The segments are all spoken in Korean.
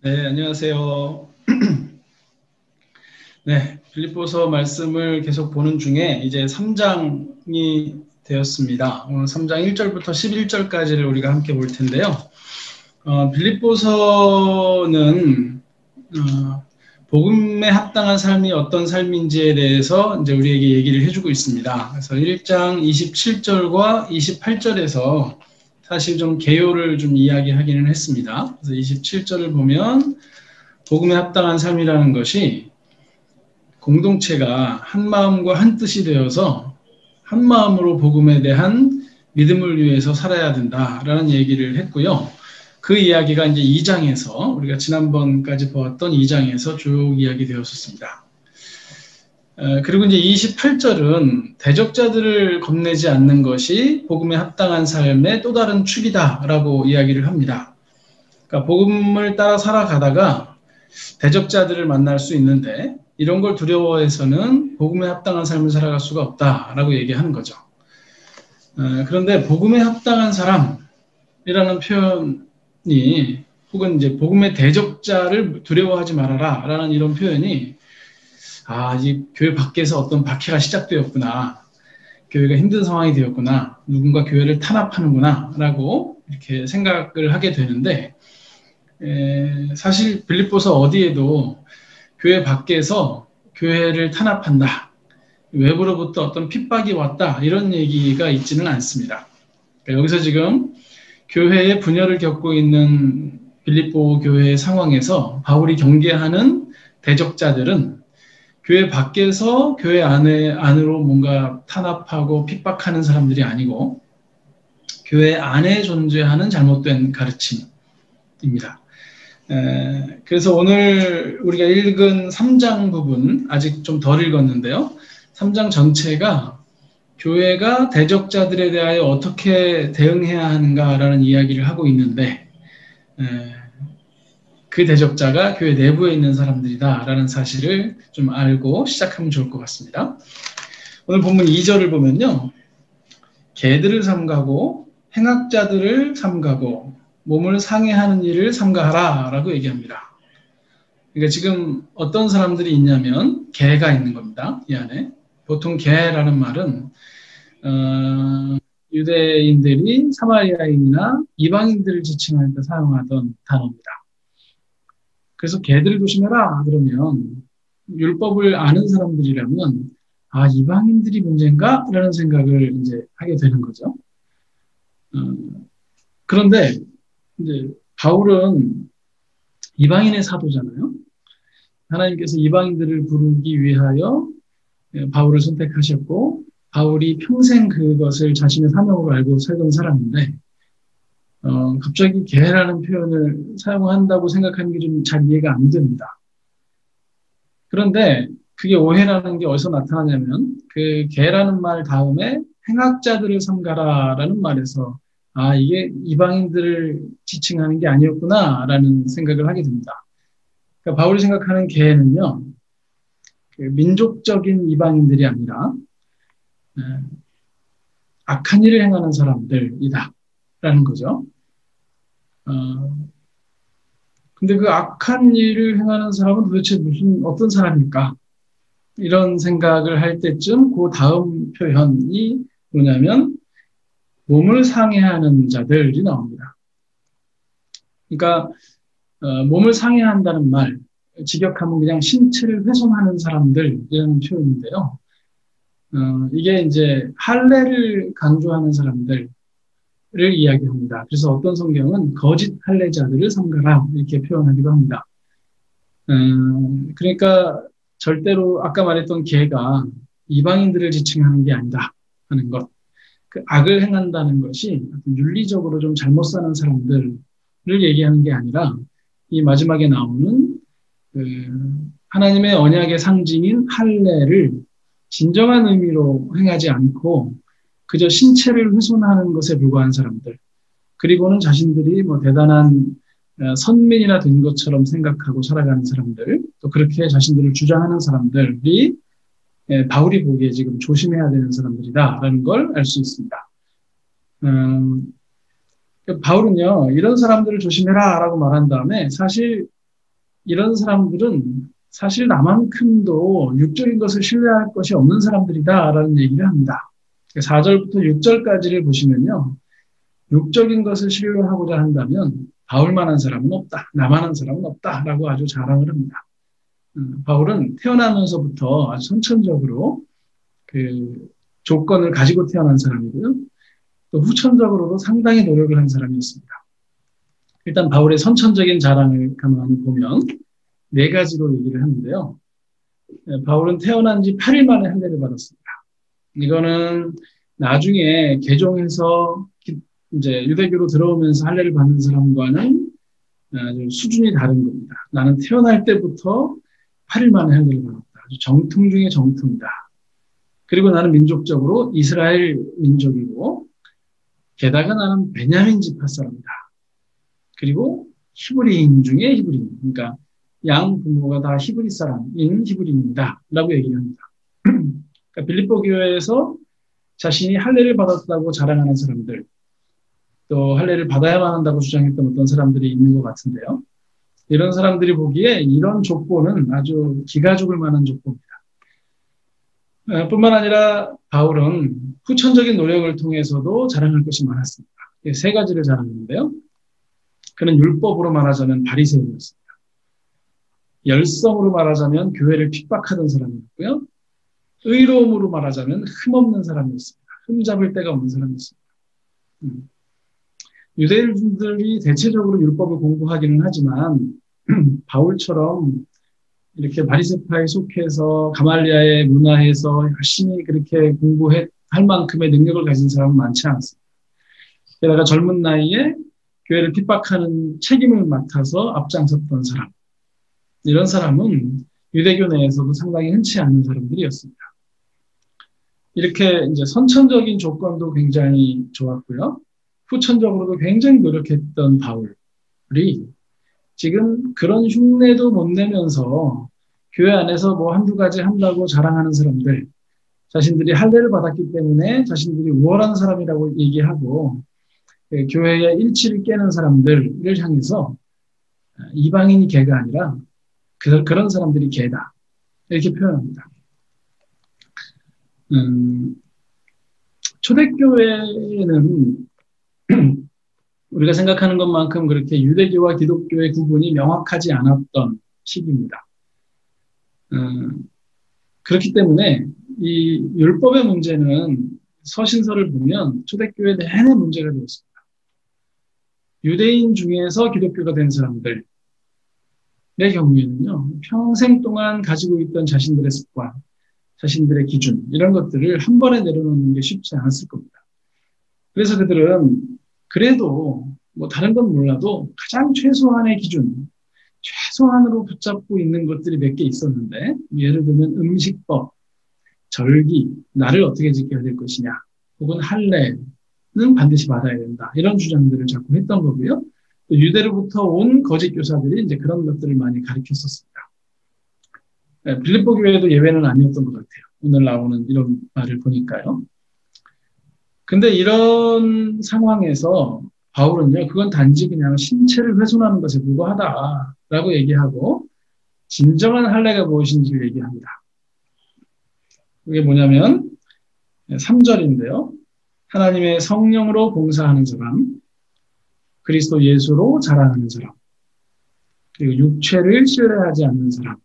네, 안녕하세요. 네, 빌립보서 말씀을 계속 보는 중에 이제 3장이 되었습니다. 오늘 3장 1절부터 11절까지를 우리가 함께 볼 텐데요. 빌립보서는 복음에 합당한 삶이 어떤 삶인지에 대해서 이제 우리에게 얘기를 해주고 있습니다. 그래서 1장 27절과 28절에서 사실 좀 개요를 좀 이야기하기는 했습니다. 그래서 27절을 보면 복음에 합당한 삶이라는 것이 공동체가 한 마음과 한 뜻이 되어서 한 마음으로 복음에 대한 믿음을 위해서 살아야 된다라는 얘기를 했고요. 그 이야기가 이제 2장에서 우리가 지난번까지 보았던 2장에서 쭉 이야기되었었습니다. 그리고 이제 28절은 대적자들을 겁내지 않는 것이 복음에 합당한 삶의 또 다른 축이다라고 이야기를 합니다. 그러니까 복음을 따라 살아가다가 대적자들을 만날 수 있는데 이런 걸 두려워해서는 복음에 합당한 삶을 살아갈 수가 없다라고 얘기하는 거죠. 그런데 복음에 합당한 사람이라는 표현이 혹은 이제 복음의 대적자를 두려워하지 말아라라는 이런 표현이 이 교회 밖에서 어떤 박해가 시작되었구나. 교회가 힘든 상황이 되었구나. 누군가 교회를 탄압하는구나라고 이렇게 생각을 하게 되는데 사실 빌립보서 어디에도 교회 밖에서 교회를 탄압한다. 외부로부터 어떤 핍박이 왔다. 이런 얘기가 있지는 않습니다. 그러니까 여기서 지금 교회의 분열을 겪고 있는 빌립보 교회의 상황에서 바울이 경계하는 대적자들은 교회 밖에서 교회 안으로 뭔가 탄압하고 핍박하는 사람들이 아니고 교회 안에 존재하는 잘못된 가르침입니다. 그래서 오늘 우리가 읽은 3장 부분, 아직 좀 덜 읽었는데요. 3장 전체가 교회가 대적자들에 대하여 어떻게 대응해야 하는가라는 이야기를 하고 있는데, 그 대적자가 교회 내부에 있는 사람들이다라는 사실을 좀 알고 시작하면 좋을 것 같습니다. 오늘 본문 2절을 보면요. 개들을 삼가고 행악자들을 삼가고 몸을 상해하는 일을 삼가하라 라고 얘기합니다. 그러니까 지금 어떤 사람들이 있냐면 개가 있는 겁니다. 이 안에. 보통 개라는 말은 유대인들이 사마리아인이나 이방인들을 지칭할 때 사용하던 단어입니다. 그래서 개들을 조심해라 그러면 율법을 아는 사람들이라면 이방인들이 문제인가? 라는 생각을 이제 하게 되는 거죠. 그런데 이제 바울은 이방인의 사도잖아요. 하나님께서 이방인들을 부르기 위하여 바울을 선택하셨고 바울이 평생 그것을 자신의 사명으로 알고 살던 사람인데 갑자기 개라는 표현을 사용한다고 생각하는 게 좀 잘 이해가 안 됩니다. 그런데 그게 오해라는 게 어디서 나타나냐면 그 개라는 말 다음에 행악자들을 삼가라라는 말에서 이게 이방인들을 지칭하는 게 아니었구나라는 생각을 하게 됩니다. 그러니까 바울이 생각하는 개는요, 그 민족적인 이방인들이 아니라 악한 일을 행하는 사람들이다라는 거죠. 근데 그 악한 일을 행하는 사람은 도대체 어떤 사람일까? 이런 생각을 할 때쯤 그 다음 표현이 뭐냐면 몸을 상해하는 자들이 나옵니다. 그러니까 몸을 상해한다는 말, 직역하면 그냥 신체를 훼손하는 사람들이라는 표현인데요. 이게 이제 할례를 강조하는 사람들을 이야기합니다. 그래서 어떤 성경은 거짓 할례자들을 삼가라 이렇게 표현하기도 합니다. 그러니까 절대로 아까 말했던 개가 이방인들을 지칭하는 게 아니다 하는 것. 그 악을 행한다는 것이 윤리적으로 좀 잘못 사는 사람들을 얘기하는 게 아니라 이 마지막에 나오는 하나님의 언약의 상징인 할례를 진정한 의미로 행하지 않고 그저 신체를 훼손하는 것에 불과한 사람들, 그리고는 자신들이 뭐 대단한 선민이나 된 것처럼 생각하고 살아가는 사람들, 또 그렇게 자신들을 주장하는 사람들이 바울이 보기에 지금 조심해야 되는 사람들이다라는 걸 알 수 있습니다. 바울은요, 이런 사람들을 조심해라 라고 말한 다음에 사실 이런 사람들은 사실 나만큼도 육적인 것을 신뢰할 것이 없는 사람들이다라는 얘기를 합니다. 4절부터 6절까지를 보시면요. 육적인 것을 신뢰하고자 한다면 바울만한 사람은 없다. 나만한 사람은 없다라고 아주 자랑을 합니다. 바울은 태어나면서부터 아주 선천적으로 그 조건을 가지고 태어난 사람이고요. 또 후천적으로도 상당히 노력을 한 사람이었습니다. 일단 바울의 선천적인 자랑을 가만히 보면 네 가지로 얘기를 하는데요. 바울은 태어난 지 8일 만에 할례를 받았습니다. 이거는 나중에 개종해서 이제 유대교로 들어오면서 할례를 받는 사람과는 아주 수준이 다른 겁니다. 나는 태어날 때부터 8일 만에 할례를 받았다. 아주 정통 중에 정통이다. 그리고 나는 민족적으로 이스라엘 민족이고 게다가 나는 베냐민 지파 사람이다. 그리고 히브리인 중에 히브리인. 그러니까 양 부모가 다 히브리 사람인 히브리인이다. 라고 얘기를 합니다. 그러니까 빌립보 교회에서 자신이 할례를 받았다고 자랑하는 사람들, 또 할례를 받아야만 한다고 주장했던 어떤 사람들이 있는 것 같은데요. 이런 사람들이 보기에 이런 족보는 아주 기가 죽을 만한 족보입니다. 뿐만 아니라 바울은 후천적인 노력을 통해서도 자랑할 것이 많았습니다. 세 가지를 자랑하는데요. 그는 율법으로 말하자면 바리새인이었습니다. 열성으로 말하자면 교회를 핍박하던 사람이었고요. 의로움으로 말하자면 흠없는 사람이었습니다. 흠잡을 데가 없는 사람이었습니다. 유대인들이 대체적으로 율법을 공부하기는 하지만 바울처럼 이렇게 바리새파에 속해서 가말리아의 문화에서 열심히 그렇게 공부할 만큼의 능력을 가진 사람은 많지 않습니다. 게다가 젊은 나이에 교회를 핍박하는 책임을 맡아서 앞장섰던 사람. 이런 사람은 유대교 내에서도 상당히 흔치 않은 사람들이었습니다. 이렇게 이제 선천적인 조건도 굉장히 좋았고요. 후천적으로도 굉장히 노력했던 바울이 지금 그런 흉내도 못 내면서 교회 안에서 뭐 한두 가지 한다고 자랑하는 사람들, 자신들이 할례를 받았기 때문에 자신들이 우월한 사람이라고 얘기하고 교회의 일치를 깨는 사람들을 향해서 이방인이 개가 아니라 그런 사람들이 개다. 이렇게 표현합니다. 초대교회는 우리가 생각하는 것만큼 그렇게 유대교와 기독교의 구분이 명확하지 않았던 시기입니다. 그렇기 때문에 이 율법의 문제는 서신서를 보면 초대교회 내내 문제가 되었습니다. 유대인 중에서 기독교가 된 사람들의 경우에는요, 평생 동안 가지고 있던 자신들의 습관, 자신들의 기준, 이런 것들을 한 번에 내려놓는 게 쉽지 않았을 겁니다. 그래서 그들은 그래도 뭐 다른 건 몰라도 가장 최소한의 기준, 최소한으로 붙잡고 있는 것들이 몇 개 있었는데, 예를 들면 음식법, 절기, 날을 어떻게 지켜야 될 것이냐, 혹은 할례는 반드시 받아야 된다. 이런 주장들을 자꾸 했던 거고요. 또 유대로부터 온 거짓 교사들이 이제 그런 것들을 많이 가르쳤었습니다. 빌립보 교회도 예외는 아니었던 것 같아요. 오늘 나오는 이런 말을 보니까요. 근데 이런 상황에서 바울은요, 그건 단지 그냥 신체를 훼손하는 것에 불과하다라고 얘기하고 진정한 할례가 무엇인지를 얘기합니다. 그게 뭐냐면 3절인데요. 하나님의 성령으로 봉사하는 사람, 그리스도 예수로 자랑하는 사람, 그리고 육체를 신뢰하지 않는 사람,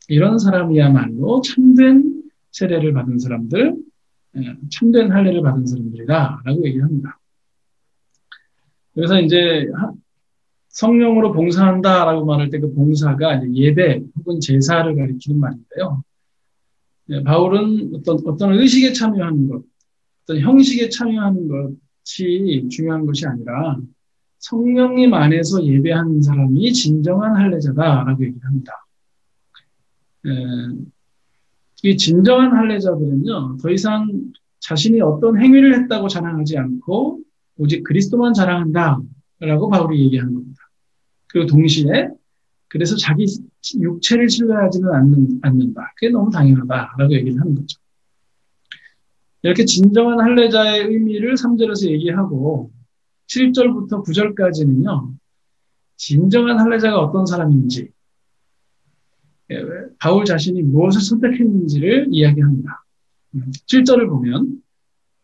이런 사람이야말로 참된 세례를 받은 사람들, 참된 할례를 받은 사람들이다라고 얘기합니다. 그래서 이제 성령으로 봉사한다라고 말할 때 그 봉사가 이제 예배 혹은 제사를 가리키는 말인데요. 바울은 어떤 의식에 참여하는 것, 어떤 형식에 참여하는 것이 중요한 것이 아니라 성령님 안에서 예배하는 사람이 진정한 할례자다라고 얘기합니다. 이 진정한 할례자들은요, 더 이상 자신이 어떤 행위를 했다고 자랑하지 않고 오직 그리스도만 자랑한다라고 바울이 얘기하는 겁니다. 그리고 동시에 그래서 자기 육체를 신뢰하지는 않는다. 그게 너무 당연하다라고 얘기를 하는 거죠. 이렇게 진정한 할례자의 의미를 3절에서 얘기하고 7절부터 9절까지는요. 진정한 할례자가 어떤 사람인지, 바울 자신이 무엇을 선택했는지를 이야기합니다. 7절을 보면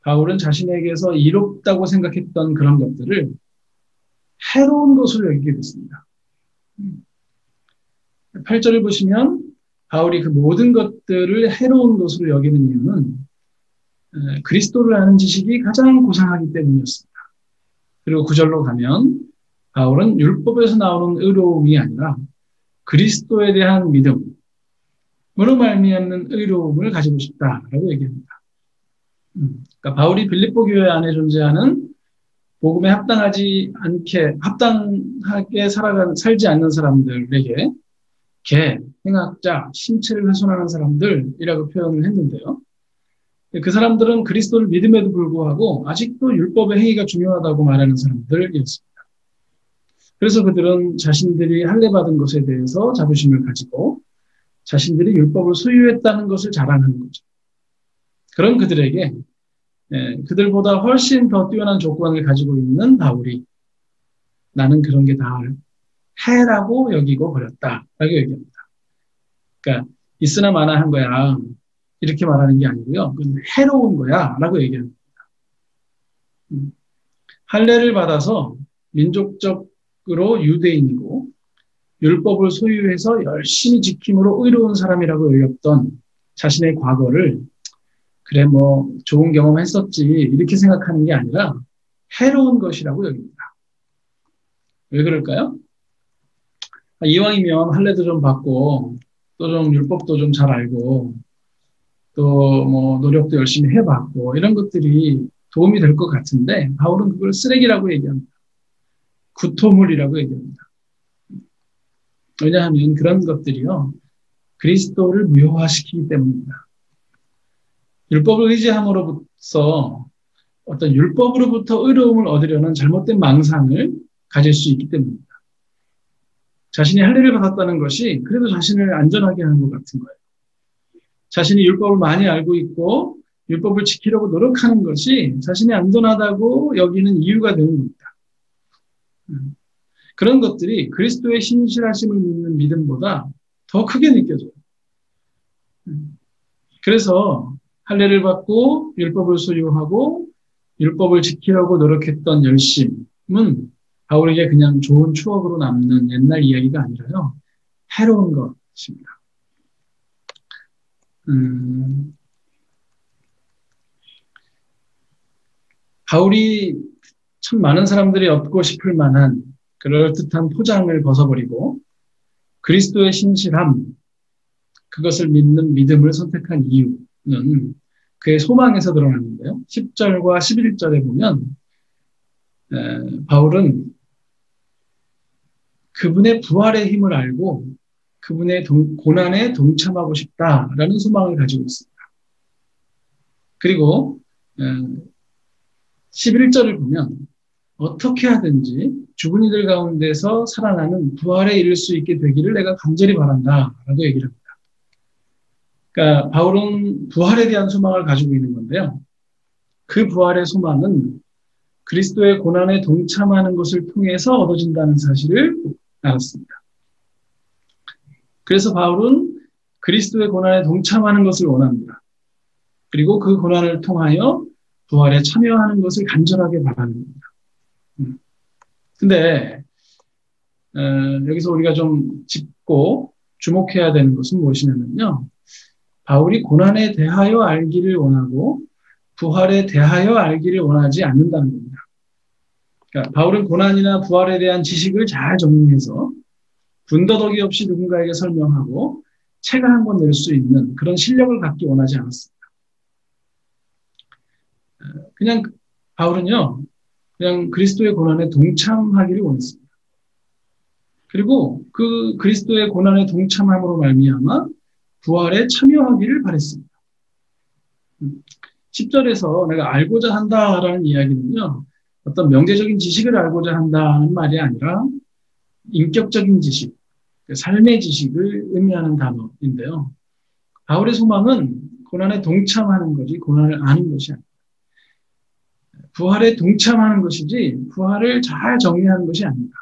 바울은 자신에게서 이롭다고 생각했던 그런 것들을 해로운 것으로 여기게 됐습니다. 8절을 보시면 바울이 그 모든 것들을 해로운 것으로 여기는 이유는 그리스도를 아는 지식이 가장 고상하기 때문이었습니다. 그리고 9절로 가면 바울은 율법에서 나오는 의로움이 아니라 그리스도에 대한 믿음으로 말미암는 의로움을 가지고 싶다라고 얘기합니다. 그러니까 바울이 빌립보 교회 안에 존재하는 복음에 합당하게 살지 않는 사람들에게 개, 행악자, 신체를 훼손하는 사람들이라고 표현을 했는데요. 그 사람들은 그리스도를 믿음에도 불구하고 아직도 율법의 행위가 중요하다고 말하는 사람들이었습니다. 그래서 그들은 자신들이 할례받은 것에 대해서 자부심을 가지고 자신들이 율법을 소유했다는 것을 자랑하는 거죠. 그런 그들에게 그들보다 훨씬 더 뛰어난 조건을 가지고 있는 바울이 나는 그런 게 다 해라고 여기고 버렸다라고 얘기합니다. 그러니까 있으나 마나한 거야 이렇게 말하는 게 아니고요. 그건 해로운 거야 라고 얘기합니다. 할례를 받아서 민족적으로 유대인이고 율법을 소유해서 열심히 지킴으로 의로운 사람이라고 여겼던 자신의 과거를 그래 뭐 좋은 경험 했었지 이렇게 생각하는 게 아니라 해로운 것이라고 여깁니다. 왜 그럴까요? 이왕이면 할례도 좀 받고 또 좀 율법도 좀 잘 알고 또 뭐 노력도 열심히 해봤고 이런 것들이 도움이 될 것 같은데 바울은 그걸 쓰레기라고 얘기합니다. 구토물이라고 얘기합니다. 왜냐하면 그런 것들이요 그리스도를 무효화시키기 때문입니다. 율법을 의지함으로써 어떤 율법으로부터 의로움을 얻으려는 잘못된 망상을 가질 수 있기 때문입니다. 자신이 할례를 받았다는 것이 그래도 자신을 안전하게 하는 것 같은 거예요. 자신이 율법을 많이 알고 있고 율법을 지키려고 노력하는 것이 자신이 안전하다고 여기는 이유가 되는 겁니다. 그런 것들이 그리스도의 신실하심을 믿는 믿음보다 더 크게 느껴져요. 그래서 할례를 받고 율법을 소유하고 율법을 지키려고 노력했던 열심은 바울에게 그냥 좋은 추억으로 남는 옛날 이야기가 아니라요. 해로운 것입니다. 바울이 참 많은 사람들이 얻고 싶을 만한 그럴듯한 포장을 벗어버리고 그리스도의 신실함, 그것을 믿는 믿음을 선택한 이유는 그의 소망에서 드러나는데요. 10절과 11절에 보면 바울은 그분의 부활의 힘을 알고 그분의 고난에 동참하고 싶다라는 소망을 가지고 있습니다. 그리고 11절을 보면 어떻게 하든지 죽은 이들 가운데서 살아나는 부활에 이를 수 있게 되기를 내가 간절히 바란다라고 얘기를 합니다. 그러니까 바울은 부활에 대한 소망을 가지고 있는 건데요. 그 부활의 소망은 그리스도의 고난에 동참하는 것을 통해서 얻어진다는 사실을 알았습니다. 그래서 바울은 그리스도의 고난에 동참하는 것을 원합니다. 그리고 그 고난을 통하여 부활에 참여하는 것을 간절하게 바라는 겁니다. 근데 여기서 우리가 좀 짚고 주목해야 되는 것은 무엇이냐면요. 바울이 고난에 대하여 알기를 원하고 부활에 대하여 알기를 원하지 않는다는 겁니다. 그러니까 바울은 고난이나 부활에 대한 지식을 잘 정리해서 군더더기 없이 누군가에게 설명하고 책을 한 권 낼 수 있는 그런 실력을 갖기 원하지 않았습니다. 그냥 바울은요, 그냥 그리스도의 고난에 동참하기를 원했습니다. 그리고 그 그리스도의 고난에 동참함으로 말미암아 부활에 참여하기를 바랬습니다. 10절에서 내가 알고자 한다라는 이야기는요, 어떤 명제적인 지식을 알고자 한다는 말이 아니라 인격적인 지식, 삶의 지식을 의미하는 단어인데요. 바울의 소망은 고난에 동참하는 것이 고난을 아는 것이 아닙니다. 부활에 동참하는 것이지 부활을 잘 정리하는 것이 아닙니다.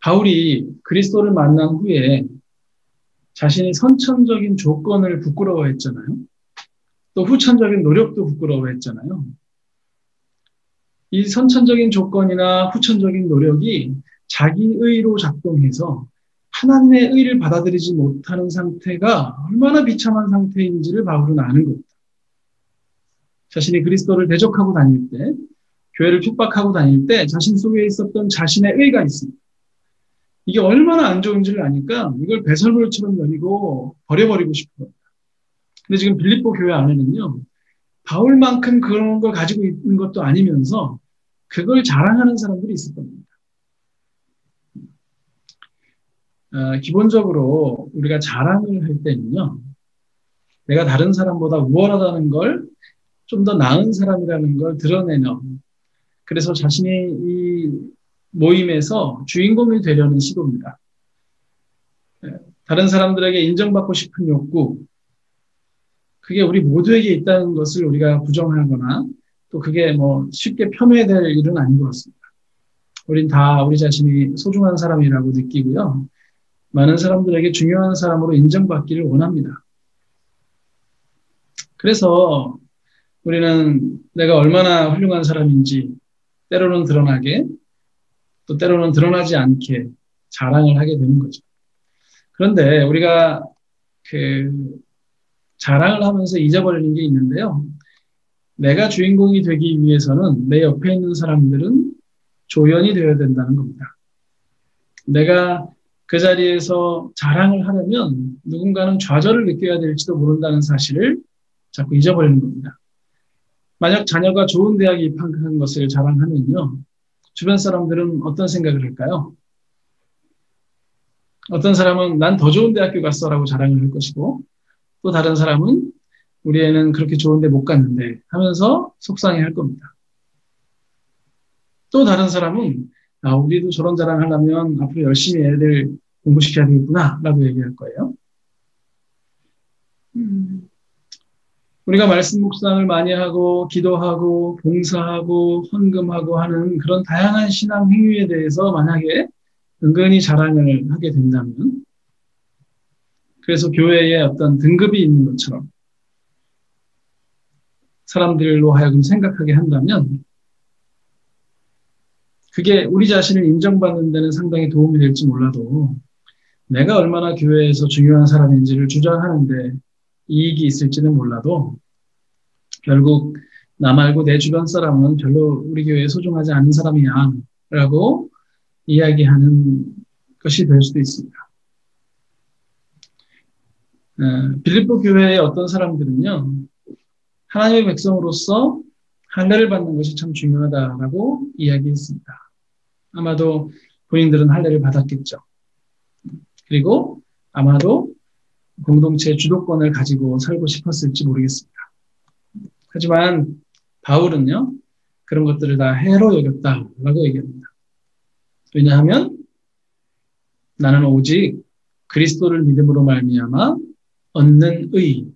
바울이 그리스도를 만난 후에 자신이 선천적인 조건을 부끄러워했잖아요. 또 후천적인 노력도 부끄러워했잖아요. 이 선천적인 조건이나 후천적인 노력이 자기 의로 작동해서 하나님의 의를 받아들이지 못하는 상태가 얼마나 비참한 상태인지를 바울은 아는 겁니다. 자신이 그리스도를 대적하고 다닐 때, 교회를 핍박하고 다닐 때 자신 속에 있었던 자신의 의가 있습니다. 이게 얼마나 안 좋은지를 아니까 이걸 배설물처럼 여기고 버려버리고 싶어요. 근데 지금 빌립보 교회 안에는요, 바울만큼 그런 걸 가지고 있는 것도 아니면서 그걸 자랑하는 사람들이 있을 겁니다. 기본적으로 우리가 자랑을 할 때는요, 내가 다른 사람보다 우월하다는 걸, 좀 더 나은 사람이라는 걸 드러내는, 그래서 자신이 이 모임에서 주인공이 되려는 시도입니다. 다른 사람들에게 인정받고 싶은 욕구, 그게 우리 모두에게 있다는 것을 우리가 부정하거나 또 그게 뭐 쉽게 폄훼될 일은 아닌 것 같습니다. 우린 다 우리 자신이 소중한 사람이라고 느끼고요. 많은 사람들에게 중요한 사람으로 인정받기를 원합니다. 그래서 우리는 내가 얼마나 훌륭한 사람인지 때로는 드러나게 또 때로는 드러나지 않게 자랑을 하게 되는 거죠. 그런데 우리가 자랑을 하면서 잊어버리는 게 있는데요. 내가 주인공이 되기 위해서는 내 옆에 있는 사람들은 조연이 되어야 된다는 겁니다. 내가 그 자리에서 자랑을 하려면 누군가는 좌절을 느껴야 될지도 모른다는 사실을 자꾸 잊어버리는 겁니다. 만약 자녀가 좋은 대학에 입학한 것을 자랑하면요. 주변 사람들은 어떤 생각을 할까요? 어떤 사람은 난 더 좋은 대학교 갔어라고 자랑을 할 것이고 또 다른 사람은 우리 애는 그렇게 좋은 데 못 갔는데 하면서 속상해할 겁니다. 또 다른 사람은 우리도 저런 자랑하려면 앞으로 열심히 애들 공부시켜야 되겠구나 라고 얘기할 거예요. 우리가 말씀 묵상을 많이 하고 기도하고 봉사하고 헌금하고 하는 그런 다양한 신앙 행위에 대해서 만약에 은근히 자랑을 하게 된다면 그래서 교회에 어떤 등급이 있는 것처럼 사람들로 하여금 생각하게 한다면 그게 우리 자신을 인정받는 데는 상당히 도움이 될지 몰라도 내가 얼마나 교회에서 중요한 사람인지를 주장하는데 이익이 있을지는 몰라도 결국 나 말고 내 주변 사람은 별로 우리 교회에 소중하지 않은 사람이야 라고 이야기하는 것이 될 수도 있습니다. 빌립보 교회의 어떤 사람들은요. 하나님의 백성으로서 할례를 받는 것이 참 중요하다라고 이야기했습니다. 아마도 본인들은 할례를 받았겠죠. 그리고 아마도 공동체의 주도권을 가지고 살고 싶었을지 모르겠습니다. 하지만 바울은요. 그런 것들을 다 해로 여겼다라고 얘기합니다. 왜냐하면 나는 오직 그리스도를 믿음으로 말미암아 얻는 의,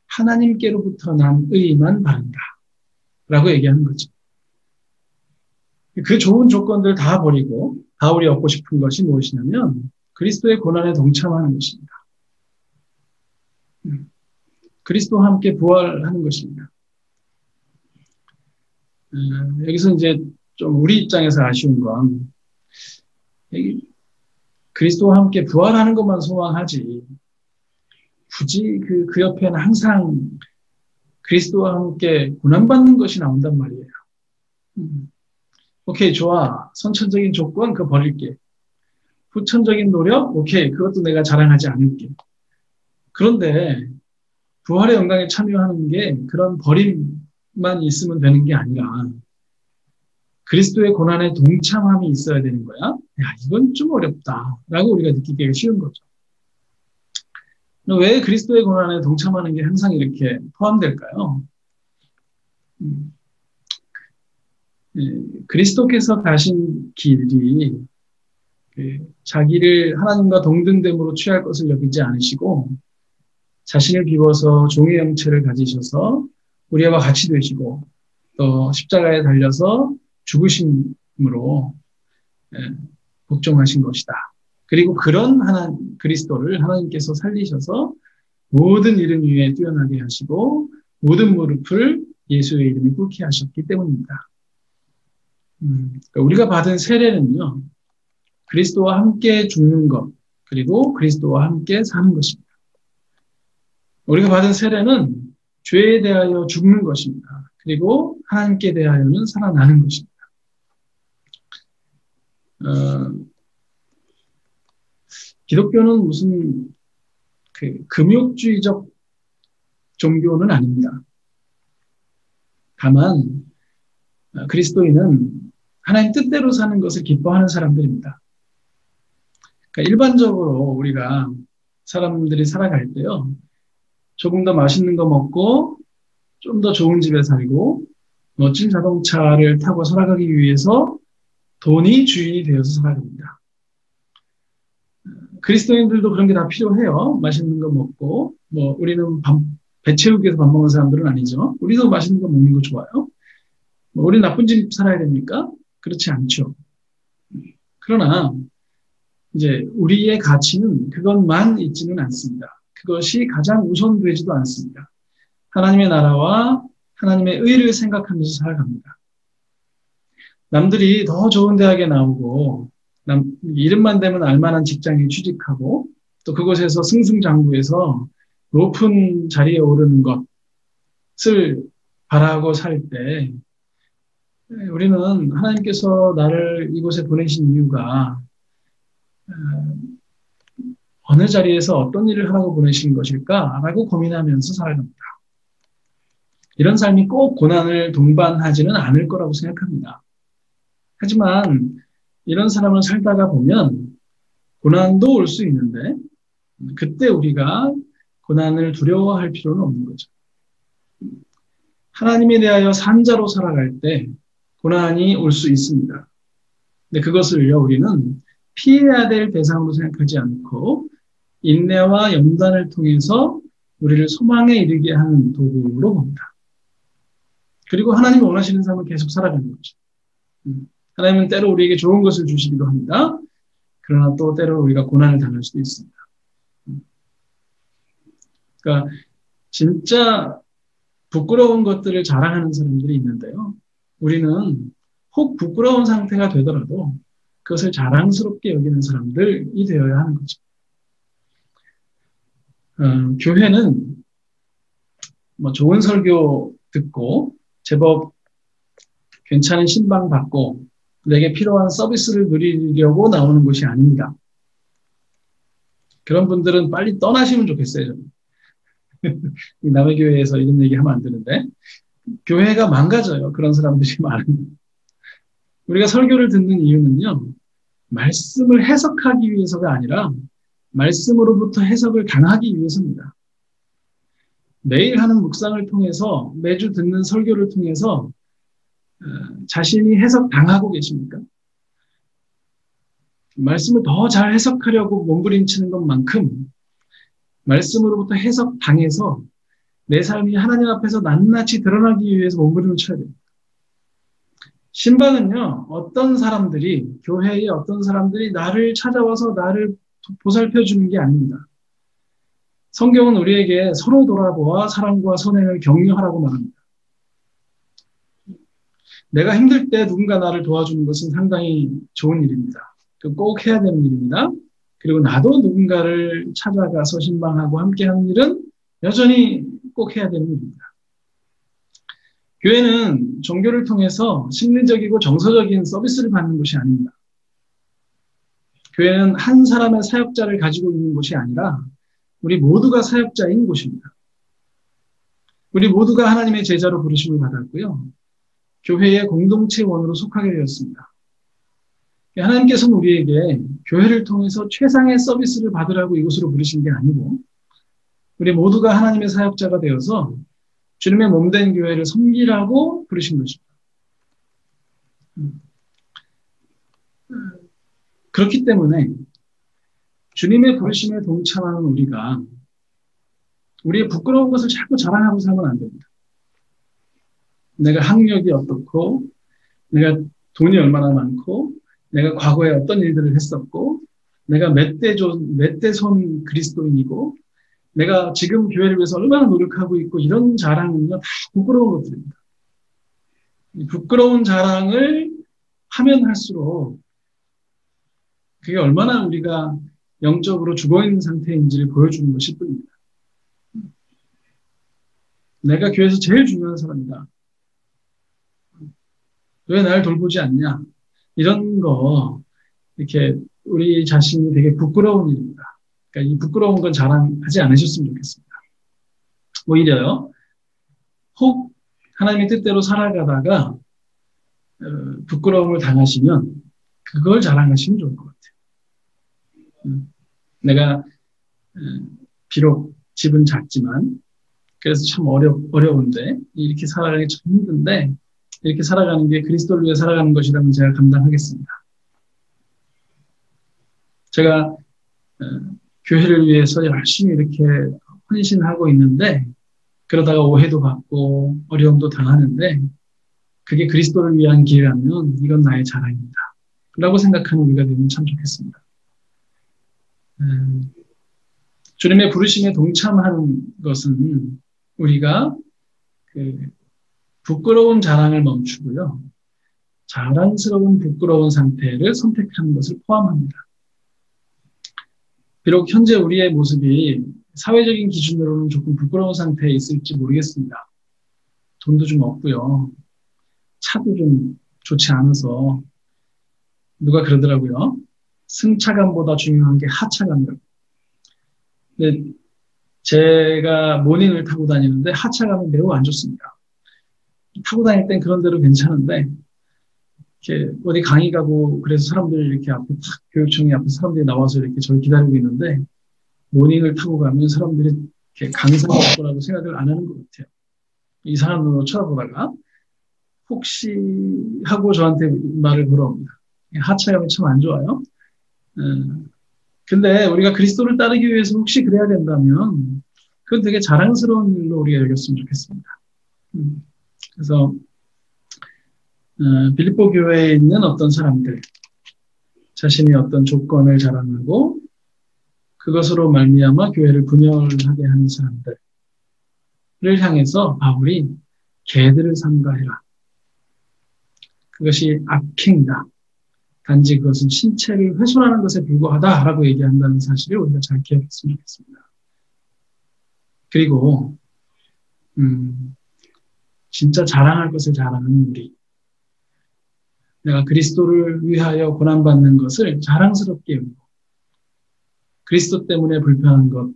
하나님께로부터 난 의만 바른다 라고 얘기하는 거죠. 그 좋은 조건들 다 버리고 바울이 얻고 싶은 것이 무엇이냐면 그리스도의 고난에 동참하는 것입니다. 그리스도와 함께 부활하는 것입니다. 여기서 이제 좀 우리 입장에서 아쉬운 건 그리스도와 함께 부활하는 것만 소망하지 굳이 그 옆에는 항상 그리스도와 함께 고난받는 것이 나온단 말이에요. 오케이, 좋아. 선천적인 조건 그거 버릴게. 후천적인 노력? 오케이, 그것도 내가 자랑하지 않을게. 그런데 부활의 영광에 참여하는 게 그런 버림만 있으면 되는 게 아니라 그리스도의 고난에 동참함이 있어야 되는 거야. 야, 이건 좀 어렵다라고 우리가 느끼기가 쉬운 거죠. 왜 그리스도의 고난에 동참하는 게 항상 이렇게 포함될까요? 그리스도께서 가신 길이 자기를 하나님과 동등됨으로 취할 것을 여기지 않으시고 자신을 비워서 종의 형체를 가지셔서 우리와 같이 되시고 또 십자가에 달려서 죽으심으로 복종하신 것이다. 그리고 그런 그리스도를 하나님께서 살리셔서 모든 이름 위에 뛰어나게 하시고 모든 무릎을 예수의 이름에 꿇게 하셨기 때문입니다. 그러니까 우리가 받은 세례는요, 그리스도와 함께 죽는 것, 그리고 그리스도와 함께 사는 것입니다. 우리가 받은 세례는 죄에 대하여 죽는 것입니다. 그리고 하나님께 대하여는 살아나는 것입니다. 기독교는 무슨 금욕주의적 종교는 아닙니다. 다만 그리스도인은 하나님 뜻대로 사는 것을 기뻐하는 사람들입니다. 그러니까 일반적으로 우리가 사람들이 살아갈 때요, 조금 더 맛있는 거 먹고 좀 더 좋은 집에 살고 멋진 자동차를 타고 살아가기 위해서 돈이 주인이 되어서 살아갑니다. 그리스도인들도 그런 게 다 필요해요. 맛있는 거 먹고, 우리는 배 채우기 위해서 밥 먹는 사람들은 아니죠. 우리도 맛있는 거 먹는 거 좋아요. 우리 나쁜 집 살아야 됩니까? 그렇지 않죠. 그러나 이제 우리의 가치는 그것만 있지는 않습니다. 그것이 가장 우선되지도 않습니다. 하나님의 나라와 하나님의 의를 생각하면서 살아갑니다. 남들이 더 좋은 대학에 나오고 이름만 되면 알만한 직장에 취직하고 또 그곳에서 승승장구해서 높은 자리에 오르는 것을 바라고 살 때 우리는 하나님께서 나를 이곳에 보내신 이유가 어느 자리에서 어떤 일을 하라고 보내신 것일까라고 고민하면서 살아갑니다. 이런 삶이 꼭 고난을 동반하지는 않을 거라고 생각합니다. 하지만 이런 사람을 살다가 보면 고난도 올 수 있는데 그때 우리가 고난을 두려워할 필요는 없는 거죠. 하나님에 대하여 산자로 살아갈 때 고난이 올 수 있습니다. 근데 그것을요, 우리는 피해야 될 대상으로 생각하지 않고 인내와 연단을 통해서 우리를 소망에 이르게 하는 도구로 봅니다. 그리고 하나님이 원하시는 삶을 계속 살아가는 거죠. 하나님은 때로 우리에게 좋은 것을 주시기도 합니다. 그러나 또 때로 우리가 고난을 당할 수도 있습니다. 그러니까 진짜 부끄러운 것들을 자랑하는 사람들이 있는데요. 우리는 혹 부끄러운 상태가 되더라도 그것을 자랑스럽게 여기는 사람들이 되어야 하는 거죠. 교회는 좋은 설교 듣고 제법 괜찮은 신방 받고 내게 필요한 서비스를 누리려고 나오는 곳이 아닙니다. 그런 분들은 빨리 떠나시면 좋겠어요. 남의 교회에서 이런 얘기하면 안 되는데 교회가 망가져요. 그런 사람들이 많으면. 우리가 설교를 듣는 이유는요, 말씀을 해석하기 위해서가 아니라 말씀으로부터 해석을 당하기 위해서입니다. 매일 하는 묵상을 통해서 매주 듣는 설교를 통해서 자신이 해석 당하고 계십니까? 말씀을 더 잘 해석하려고 몸부림치는 것만큼 말씀으로부터 해석 당해서 내 삶이 하나님 앞에서 낱낱이 드러나기 위해서 몸부림을 쳐야 됩니다. 신방은요, 어떤 사람들이, 교회의 어떤 사람들이 나를 찾아와서 나를 보살펴 주는 게 아닙니다. 성경은 우리에게 서로 돌아보아 사랑과 선행을 격려하라고 말합니다. 내가 힘들 때 누군가 나를 도와주는 것은 상당히 좋은 일입니다. 꼭 해야 되는 일입니다. 그리고 나도 누군가를 찾아가서 신방하고 함께하는 일은 여전히 꼭 해야 되는 일입니다. 교회는 종교를 통해서 심리적이고 정서적인 서비스를 받는 것이 아닙니다. 교회는 한 사람의 사역자를 가지고 있는 곳이 아니라 우리 모두가 사역자인 곳입니다. 우리 모두가 하나님의 제자로 부르심을 받았고요. 교회의 공동체원으로 속하게 되었습니다. 하나님께서는 우리에게 교회를 통해서 최상의 서비스를 받으라고 이곳으로 부르신 게 아니고 우리 모두가 하나님의 사역자가 되어서 주님의 몸된 교회를 섬기라고 부르신 것입니다. 그렇기 때문에 주님의 부르심에 동참하는 우리가 우리의 부끄러운 것을 자꾸 자랑하고 살면 안 됩니다. 내가 학력이 어떻고 내가 돈이 얼마나 많고 내가 과거에 어떤 일들을 했었고, 내가 몇 대 손 그리스도인이고, 내가 지금 교회를 위해서 얼마나 노력하고 있고, 이런 자랑은요, 다 부끄러운 것들입니다. 이 부끄러운 자랑을 하면 할수록 그게 얼마나 우리가 영적으로 죽어있는 상태인지를 보여주는 것일 뿐입니다. 내가 교회에서 제일 중요한 사람이다. 왜 날 돌보지 않냐? 이런 거, 이렇게 우리 자신이 되게 부끄러운 일입니다. 그러니까 이 부끄러운 건 자랑하지 않으셨으면 좋겠습니다. 오히려요, 혹 하나님의 뜻대로 살아가다가 부끄러움을 당하시면 그걸 자랑하시면 좋을 것 같아요. 내가 비록 집은 작지만 그래서 참 어려운데 이렇게 살아가기 참 힘든데 이렇게 살아가는 게 그리스도를 위해 살아가는 것이라면 제가 감당하겠습니다. 제가 교회를 위해서 열심히 이렇게 헌신하고 있는데 그러다가 오해도 받고 어려움도 당하는데 그게 그리스도를 위한 길이라면 이건 나의 자랑입니다. 라고 생각하는 우리가 되면 참 좋겠습니다. 주님의 부르심에 동참하는 것은 우리가 부끄러운 자랑을 멈추고요. 자랑스러운 부끄러운 상태를 선택하는 것을 포함합니다. 비록 현재 우리의 모습이 사회적인 기준으로는 조금 부끄러운 상태에 있을지 모르겠습니다. 돈도 좀 없고요. 차도 좀 좋지 않아서 누가 그러더라고요. 승차감보다 중요한 게 하차감이라고. 근데 제가 모닝을 타고 다니는데 하차감은 매우 안 좋습니다. 타고 다닐 땐 그런 대로 괜찮은데 이렇게 어디 강의 가고 그래서 사람들이 이렇게 앞에 탁 교육청이 앞에 사람들이 나와서 이렇게 저를 기다리고 있는데 모닝을 타고 가면 사람들이 이렇게 강사가 올 거라고 생각을 안 하는 것 같아요. 이상한 눈으로 쳐다보다가 혹시 하고 저한테 말을 걸어옵니다. 하차감이 참 안 좋아요. 근데 우리가 그리스도를 따르기 위해서 혹시 그래야 된다면 그건 되게 자랑스러운 일로 우리가 여겼으면 좋겠습니다. 그래서 빌립보 교회에 있는 어떤 사람들 자신이 어떤 조건을 자랑하고 그것으로 말미암아 교회를 분열하게 하는 사람들을 향해서 바울이 개들을 삼가해라. 그것이 악행이다. 단지 그것은 신체를 훼손하는 것에 불과하다라고 얘기한다는 사실을 우리가 잘 기억했으면 좋겠습니다. 그리고 진짜 자랑할 것을 자랑하는 우리. 내가 그리스도를 위하여 고난받는 것을 자랑스럽게 여기고 그리스도 때문에 불편한 것,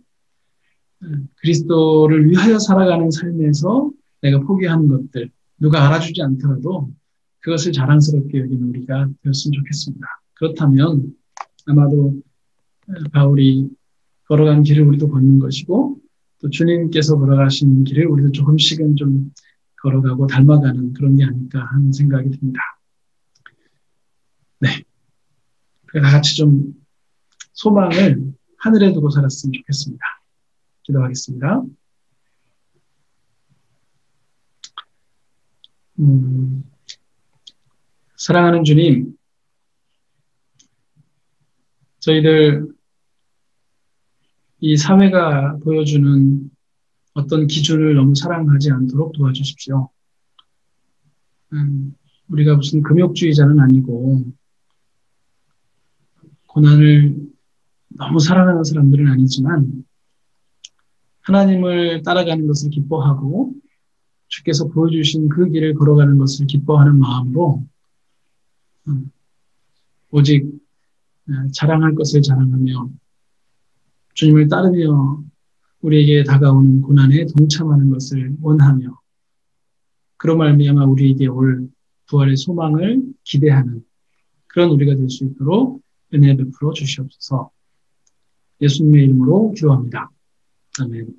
그리스도를 위하여 살아가는 삶에서 내가 포기하는 것들, 누가 알아주지 않더라도 그것을 자랑스럽게 여기는 우리가 되었으면 좋겠습니다. 그렇다면 아마도 바울이 걸어간 길을 우리도 걷는 것이고 또 주님께서 걸어가신 길을 우리도 조금씩은 좀 걸어가고 닮아가는 그런 게 아닐까 하는 생각이 듭니다. 네, 다 같이 좀 소망을 하늘에 두고 살았으면 좋겠습니다. 기도하겠습니다. 사랑하는 주님, 저희들 이 사회가 보여주는 어떤 기준을 너무 사랑하지 않도록 도와주십시오. 우리가 무슨 금욕주의자는 아니고 고난을 너무 사랑하는 사람들은 아니지만 하나님을 따라가는 것을 기뻐하고 주께서 보여주신 그 길을 걸어가는 것을 기뻐하는 마음으로 오직 자랑할 것을 자랑하며 주님을 따르며 우리에게 다가오는 고난에 동참하는 것을 원하며 그로 말미암아 우리에게 올 부활의 소망을 기대하는 그런 우리가 될 수 있도록 은혜 베풀어 주시옵소서. 예수님의 이름으로 기도합니다. 아멘.